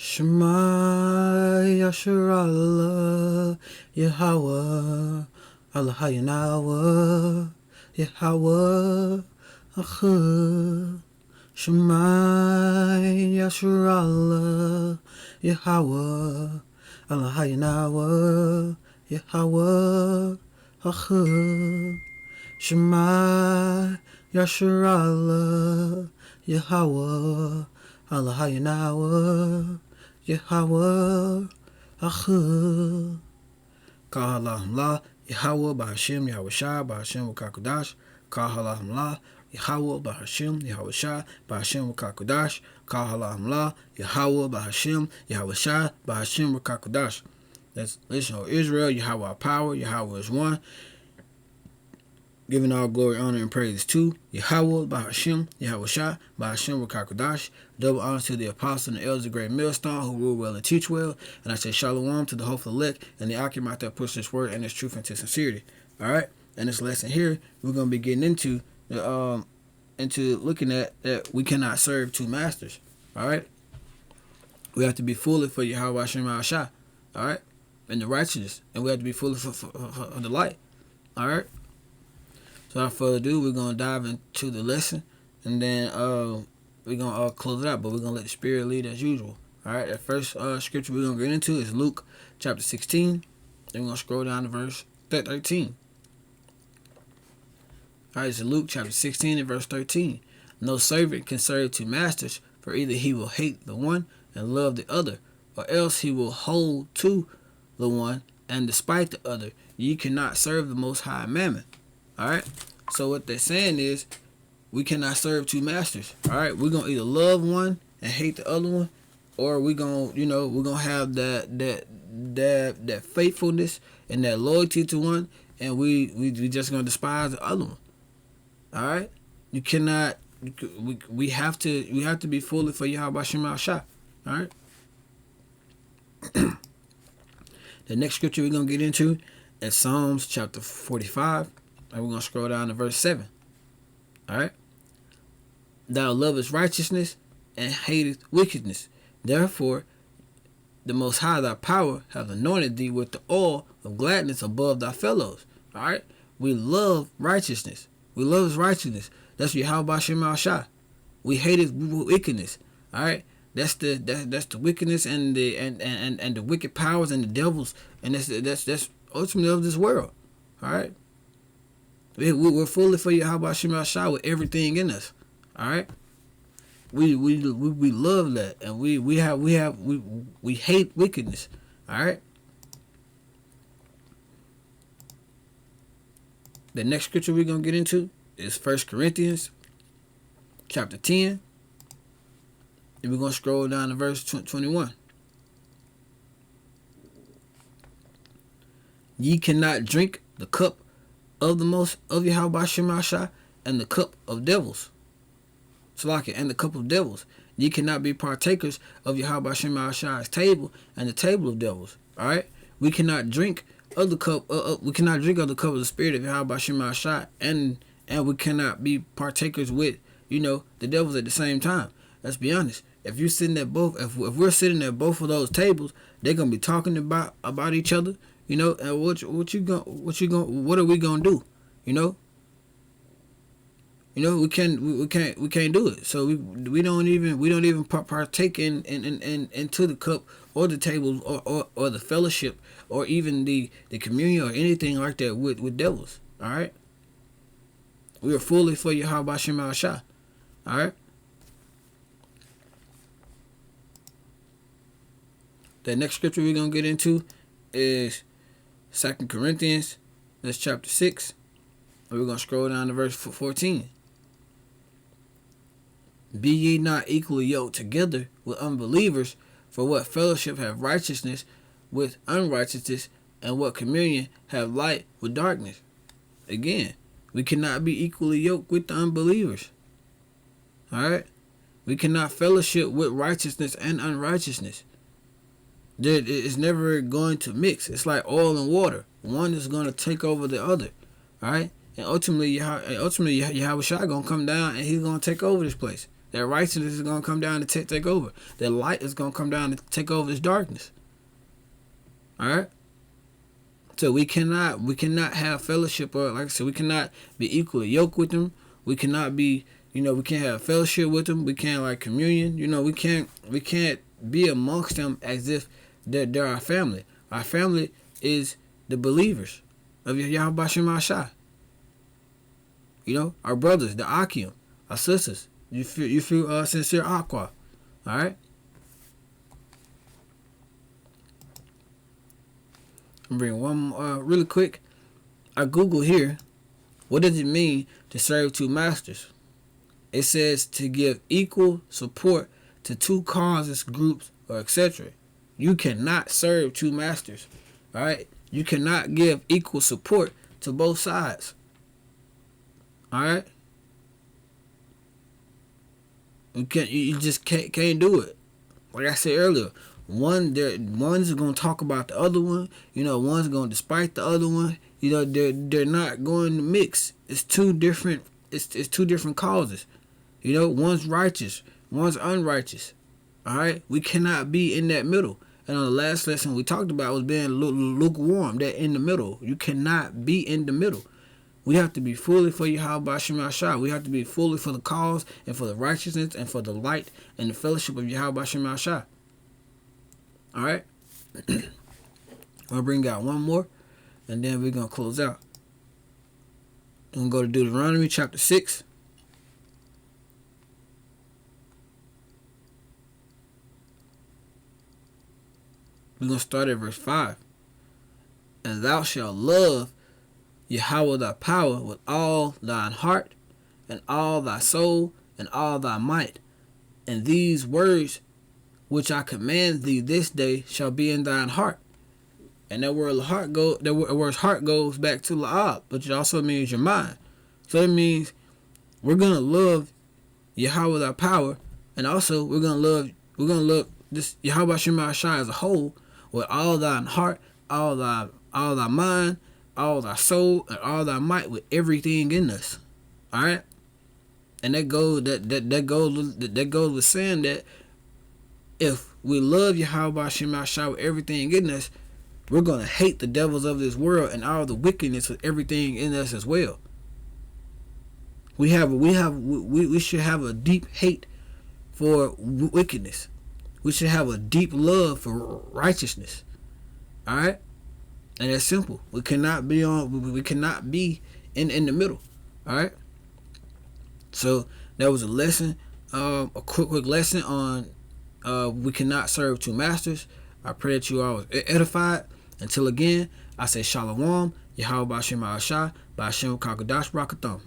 Shema Yasharahla, YAHAWAH, Allahayanawa, YAHAWAH, Shema Yasharahla, YAHAWAH, Allahayanawa, YAHAWAH, Shema Yasharahla, YAHAWAH, Allahayanawa, YAHAWAH, Kahalahumlah, YAHAWAH, Bahasham, YAHAWASHI, Bahasham, QADASH, Kahalahumlah, YAHAWAH, Bahasham, YAHAWASHI, Bahasham, QADASH, Kahalahumlah, YAHAWAH, Bahasham, YAHAWASHI, Bahasham, QADASH. Listen, O Israel, YAHAWAH power, YAHAWAH is one. Giving all glory, honor, and praise to YAHAWAH, Bahasham, YAHAWASHI, Bahasham, QADASH. Double honor to the apostle and the elders of the great millstone who rule well and teach well. And I say Shalawam to the hopeful elect and the occupant that push this word and its truth into sincerity. Alright? And this lesson here, we're going to be getting into looking at that we cannot serve two masters. Alright? We have to be fully for YAHAWASHI. Alright? And the righteousness. And we have to be fully for the light. Alright? So without further ado, we're going to dive into the lesson, and then we're going to close it out, but we're going to let the Spirit lead as usual. All right, that first scripture we're going to get into is Luke chapter 16. Then we're going to scroll down to verse 13. All right, it's Luke chapter 16 and verse 13. No servant can serve two masters, for either he will hate the one and love the other, or else he will hold to the one and despite the other. Ye cannot serve the Most High Mammon. Alright, so what they're saying is we cannot serve two masters. Alright, we're gonna either love one and hate the other one, or we're gonna have that faithfulness and that loyalty to one, and we just gonna despise the other one. Alright, you cannot. We have to be fully for YAHAWASHI. Alright. The next scripture we're gonna get into is Psalms chapter 45. And we're going to scroll down to verse 7. Alright? Thou lovest righteousness and hatest wickedness. Therefore, the Most High thy power hath anointed thee with the oil of gladness above thy fellows. Alright? We love righteousness. We love his righteousness. That's YAHAWASHI. We hate his wickedness. Alright? That's the wickedness and the wicked powers and the devils, and that's ultimately of this world. Alright? We're fully for YAHAWASHI with everything in us. All right, we love that, and we hate wickedness. All right. The next scripture we're gonna get into is 1 Corinthians chapter 10, and we're gonna scroll down to verse 21. Ye cannot drink the cup of YAHAWASHI and the cup of devils. And the cup of devils. Ye cannot be partakers of YAHAWASHI's table and the table of devils. Alright? We cannot drink of the cup we cannot drink of the cup of the spirit of YAHAWASHI, and we cannot be partakers with, the devils at the same time. Let's be honest. If you're sitting at both if we're sitting at both of those tables, they're gonna be talking about each other. And what are we gonna do? We can't do it. So we don't even partake into the cup or the table or the fellowship or even the communion or anything like that with devils. All right. We are fully for YAHAWASHI. All right. The next scripture we're gonna get into is 2 Corinthians, that's chapter 6. And we're going to scroll down to verse 14. Be ye not equally yoked together with unbelievers, for what fellowship have righteousness with unrighteousness, and what communion have light with darkness? Again, we cannot be equally yoked with the unbelievers. Alright? We cannot fellowship with righteousness and unrighteousness. It's never going to mix. It's like oil and water. One is going to take over the other. All right? And ultimately, Yahawashi going to come down and he's going to take over this place. That righteousness is gonna come down and take over. That light is gonna come down and take over this darkness. All right. So we cannot have fellowship, or like I said, we cannot be equally yoked with them. We cannot be, we can't have fellowship with them. We can't like communion. We can't be amongst them as if they're our family. Our family is the believers of YAHAWASHI. Our brothers, the Akim, our sisters. You feel sincere aqua. All right. I'm bringing one really quick. I Google here. What does it mean to serve two masters? It says to give equal support to two causes, groups, or etc. You cannot serve two masters. All right. You cannot give equal support to both sides. All right. You just can't do it. Like I said earlier, one's gonna talk about the other one. One's gonna despite the other one. They're not going to mix. It's two different. It's two different causes. One's righteous, one's unrighteous. All right, we cannot be in that middle. And on the last lesson we talked about was being lukewarm. That in the middle, you cannot be in the middle. We have to be fully for YAHAWASHI. We have to be fully for the cause and for the righteousness and for the light and the fellowship of YAHAWASHI. All right. I'll bring out one more, and then we're gonna close out. I'm gonna go to Deuteronomy chapter 6. We're gonna start at verse 5. And thou shalt love Yahweh thy power with all thine heart, and all thy soul, and all thy might. And these words which I command thee this day shall be in thine heart. And that word heart goes back to la'ab, which also means your mind. So it means we're gonna love Yahweh thy power, and also we're gonna love this YAHAWASHI as a whole with all thine heart, all thy mind, all thy soul, and all thy might, with everything in us. All right, and that goes with saying that if we love YAHAWASHI with everything in us, we're gonna hate the devils of this world and all the wickedness with everything in us as well. We should have a deep hate for wickedness. We should have a deep love for righteousness. All right. And that's simple. We cannot be in the middle. All right. So that was a lesson, a quick lesson on we cannot serve two masters. I pray that you all was edified. Until again, I say Shalawam, YAHAWAH, Bahasham, QADASH, Barak, Atham.